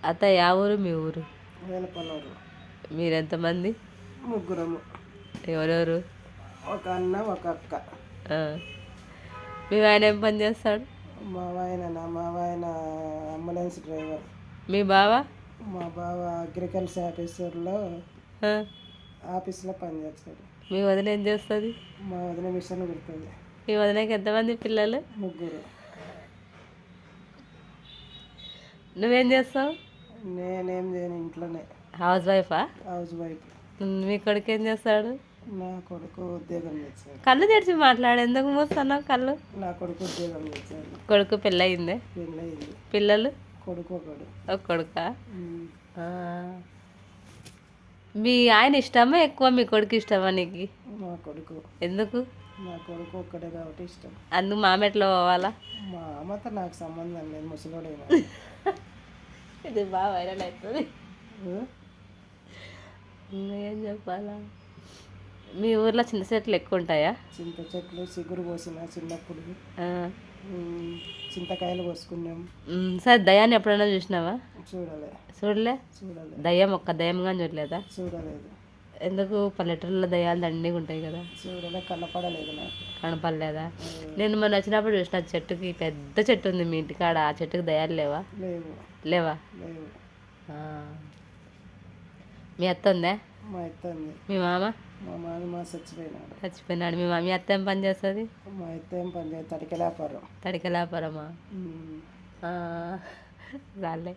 అత్త యా ఊరు మీ ఊరు? వేలపల్లూరు. మీరెంతమంది? ముగ్గురము. ఎవరెవరు? ఒక అన్న ఒక అక్క. ఆ. మీ ఆయన ఏం పని చేస్తాడు? మా ఆయన అంబులెన్స్ డ్రైవర్. మీ బావ? మా బావ అగ్రికల్చర్ ఆఫీసర్లో ఆ. ఆఫీస్లో పనిచేస్తాడు. మీ వదిన ఏం చేస్తుంది? మా వదిన మిషన్ కుడుతుంది. మీ వదినకి ఎంతమంది పిల్లలు? ముగ్గురు. నువ్వేం చేస్తావు? నేనేం చేయను, ఇంట్లోనే హౌస్ వైఫా? Housewife. మీ కొడుకు ఏం చేస్తాడు? నా కొడుకు ఉద్యోగం చేస్తాడు. కళ్ళు తెరిచి మాట్లాడు, ఎందుకు మూస్తున్నావు కళ్ళు? నా కొడుకు ఉద్యోగం చేస్తాడు. కొడుకు పెళ్ళయిందే? పెళ్ళయింది. పిల్లలు? కొడుకు ఒకడు. ఒక కొడుకా? మీ ఆయన ఇష్టమా ఎక్కువ మీ కొడుకు ఇష్టమా నీకు? మా కొడుకు. ఎందుకు? నా కొడుకు ఒక్కడే కాబట్టి ఇష్టం. అందుకు మామెట్లో పోవాలా? మా అమ్మతో నాకు సంబంధం లేదు, ముసలోడైనా. ఇది బాగా వైరల్ అవుతుంది. ఏం చెప్పాలా? మీ ఊర్లో చింత చెట్లు ఎక్కువ ఉంటాయా? చింత చెట్లు చిగురు పోసిన చిన్నప్పుడు. చింతకాయలు కోసుకున్నాం. సరే, దయ్యాన్ని ఎప్పుడైనా చూసినావా? చూడలే. దయ్యం ఒక్క దయ్యంగా చూడలేదా? చూడలేదు. ఎందుకు? పల్లెటూరులో దయ్యాలు దండిగా ఉంటాయి కదా. చూడలే, కనపడలేదు నాకు. కనపడలేదా? నేను మొన్న వచ్చినప్పుడు చూసిన చెట్టుకి, పెద్ద చెట్టు ఉంది మీ ఇంటికాడ, ఆ చెట్టుకి దయ్యాలు లేవా? లేవా? మీ అత్త ఉందా? మా అత్త ఉంది. మీ మామ? మా మామ చచ్చిపోయినాడు. మీ అత్త ఏం పని చేస్తుంది? మా అత్త ఏం పని చేస్తుంది? తడికెల వ్యాపారం. తడికెల వ్యాపారమా? రాలే.